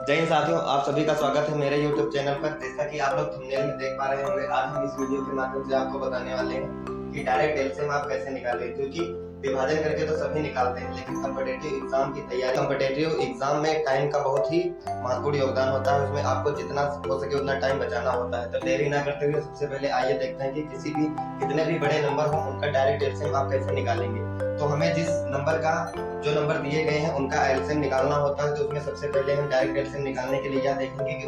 जय हिंद साथियों, आप सभी का स्वागत है मेरे YouTube चैनल पर। जैसा कि आप लोग थंबनेल में देख पा रहे होंगे, आज हम इस वीडियो के माध्यम से आपको बताने वाले हैं कि डायरेक्ट एलसीएम आप कैसे निकालें। क्योंकि विभाजन करके तो सभी निकालते हैं, लेकिन कॉम्पिटिटिव एग्जाम की तैयारी, कॉम्पिटिटिव एग्जाम में टाइम का बहुत ही महत्वपूर्ण योगदान होता है। उसमें आपको जितना हो सके उतना टाइम बचाना होता है। तो देरी ना करते हुए सबसे पहले आइए देखते हैं कि कितने भी बड़े नंबर हो उनका डायरेक्ट एलसीएम आप कैसे निकालेंगे। तो हमें जिस नंबर का जो नंबर दिए गए हैं उनका एलसीएम निकालना होता है। तो उसमें सबसे पहले हम डायरेक्ट एलसीएम निकालने के लिए यह देखेंगे कि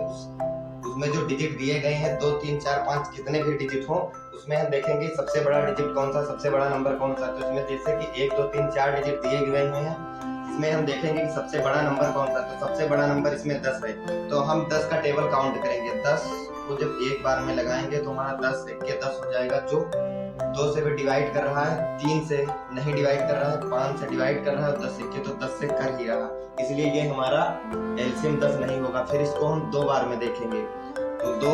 उसमें जो डिजिट दिए गए हैं 2, 3, 4, 5 कितने भी डिजिट हो, उसमें हम देखेंगे सबसे बड़ा डिजिट कौन सा, सबसे बड़ा नंबर कौन सा। तो इसमें जैसे कि 1, 2, 3, 4 डिजिट दिए गए हैं, इसमें हम देखेंगे कि सबसे बड़ा नंबर कौन सा। तो सबसे बड़ा नंबर इसमें 10 है। तो हम 10 का टेबल काउंट करेंगे। 10 को जब एक बार में लगाएंगे तो हमारा 10 के 10 हो जाएगा, जो 2 से भी डिवाइड कर रहा है, 3 से नहीं डिवाइड कर रहा है, 5 से डिवाइड कर रहा है, 10 के तो 10 से कर ही रहा, इसलिए ये हमारा एलसीएम 10 नहीं होगा। फिर इसको हम 2 बार में देखेंगे। तो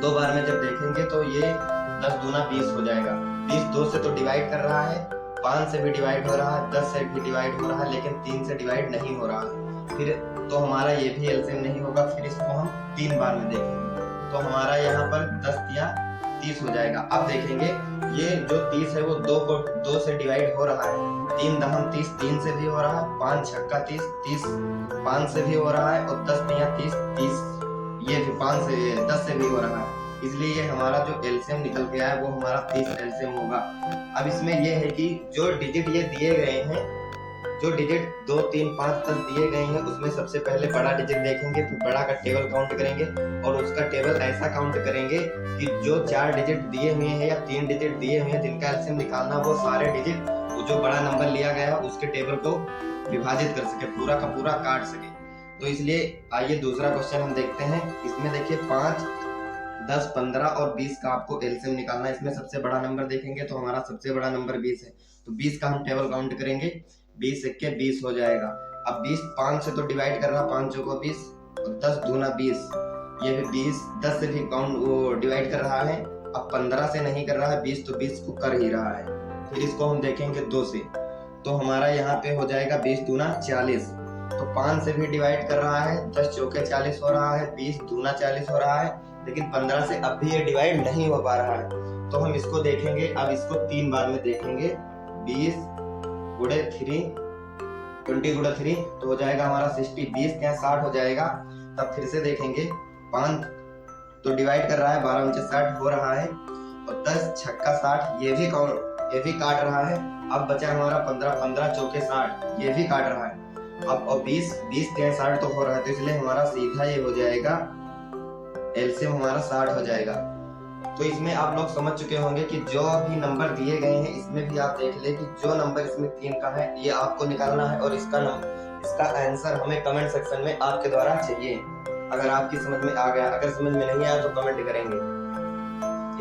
दो बार में जब देखेंगे तो ये 10 दूना 20 हो जाएगा। 20 2 से तो डिवाइड कर रहा है, 5 से भी डिवाइड हो रहा है, 10 से भी डिवाइड हो रहा है, लेकिन 3 से डिवाइड नहीं हो रहा है। फिर तो हमारा ये भी एलसीएम नहीं होगा। फिर इसको हम 3 बार में देखेंगे तो हमारा यहाँ पर 10 या 30 हो जाएगा। अब देखेंगे ये जो 30 है वो 2 से डिवाइड हो रहा है। 3 दहम 30, 3 से भी हो रहा है, 5 छक्का 30, 30 5 से भी हो रहा है, और 10 तिया 30, 30 ये भी 5 से 10 से भी हो रहा है। इसलिए ये हमारा जो एलसीएम निकल के आया वो हमारा 30 एलसीएम होगा। अब इसमें ये है कि जो डिजिट ये दिए गए हैं, जो डिजिट 2, 3, 5, 10 दिए गए हैं, उसमें सबसे पहले बड़ा डिजिट देखेंगे, फिर बड़ा का टेबल काउंट करेंगे, और उसका टेबल ऐसा काउंट करेंगे कि जो 4 डिजिट दिए हुए हैं या 3 डिजिट दिए हुए हैं जिनका एलसीएम निकालना, वो सारे डिजिट जो बड़ा नंबर लिया गया है उसके टेबल को विभाजित कर सके, पूरा का पूरा काट सके। तो इसलिए आइए दूसरा क्वेश्चन हम देखते हैं। इसमें देखिए 5, 10, 15 और 20 का आपको एलसीएम निकालना है। इसमें सबसे बड़ा नंबर देखेंगे तो हमारा सबसे बड़ा नंबर 20 है। तो 20 का हम टेबल काउंट करेंगे, 20 के 20 हो जाएगा। अब 20 5 से तो डिवाइड कर रहा, 5 को 20, और 10 दूना 20, ये भी 20 10 से भी काउंट वो डिवाइड कर रहा है। अब 15 से नहीं कर रहा है, 20 तो 20 को कर ही रहा है। फिर इसको हम देखेंगे 2 से, तो हमारा यहाँ पे हो जाएगा 20 दूना 40। तो 5 से भी डिवाइड कर रहा है, 10 चौके 40 हो रहा है, 20 दूना 40 हो रहा है, लेकिन 15 से अब भी ये डिवाइड नहीं हो पा रहा है। तो हम इसको देखेंगे, अब इसको 3 बार में देखेंगे। 20 गुणे 3, 20 गुणे 3 तो हो जाएगा हमारा 60, 20 क्या 60 हो जाएगा। तब फिर से देखेंगे, 5 तो डिवाइड कर रहा है, 12 उनसे 60 हो रहा है, और 10 छक्का 60 ये भी काट रहा है। अब बचा हमारा 15, 15 चौके 60 ये भी काट रहा है। अब और 20 क्या 60 तो हो रहा है, तो इसलिए हमारा सीधा ये हो जाएगा, एलसीएम हमारा 60 हो जाएगा। तो इसमें आप लोग समझ चुके होंगे कि जो भी नंबर दिए गए हैं इसमें भी आप देख ले कि जो नंबर इसमें 3 का है ये आपको निकालना है, और इसका आंसर हमें कमेंट सेक्शन में आपके द्वारा चाहिए। अगर आपकी समझ में आ गया, अगर समझ में नहीं आया तो कमेंट करेंगे।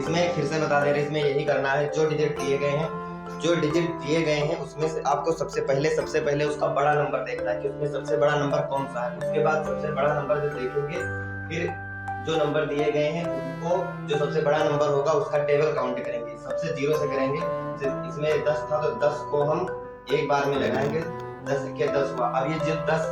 इसमें फिर से बता दे रहे, इसमें यही करना है, जो डिजिट दिए गए हैं उसमें से आपको सबसे पहले उसका बड़ा नंबर देखना है कि उसमें सबसे बड़ा नंबर कौन सा है। उसके बाद सबसे बड़ा नंबर जो देखेंगे, फिर जो नंबर दिए गए हैं उनको जो सबसे बड़ा नंबर होगा उसका टेबल काउंट करेंगे, सबसे 0 से करेंगे। इसमें 10 था तो 10 को हम एक बार में लगाएंगे, 10 के 10 हुआ। अब ये जो 10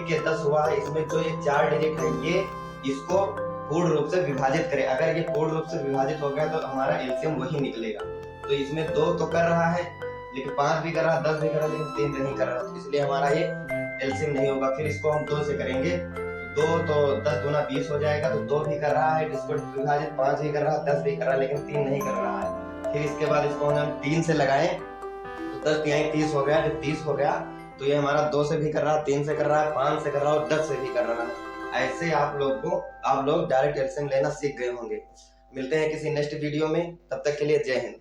के 10 हुआ है, इसमें जो ये 4 डिजिट है ये इसको पूर्ण रूप से विभाजित करें। अगर ये पूर्ण रूप से विभाजित हो गया तो हमारा एलसीएम वही निकलेगा। तो इसमें 2 तो कर रहा है, लेकिन 5 भी कर रहा है, 10 भी कर रहा है, लेकिन 3 नहीं कर रहा, तो इसलिए हमारा ये एलसीएम नहीं होगा। फिर इसको हम 2 से करेंगे, 2 तो 10 दूना 20 हो जाएगा। तो 2 भी कर रहा है, इसको विभाजित 5 भी कर रहा है, 10 भी कर रहा है, लेकिन 3 नहीं कर रहा है। फिर इसके बाद इसको हम 3 से लगाएं तो 10 तिहाई 30 हो गया। जब 30 हो गया तो ये हमारा 2 से भी कर रहा है, 3 से कर रहा है, 5 से कर रहा है, और 10 से भी कर रहा है। ऐसे आप लोग डायरेक्ट एलसीएम लेना सीख गए होंगे। मिलते हैं किसी नेक्स्ट वीडियो में, तब तक के लिए जय हिंद।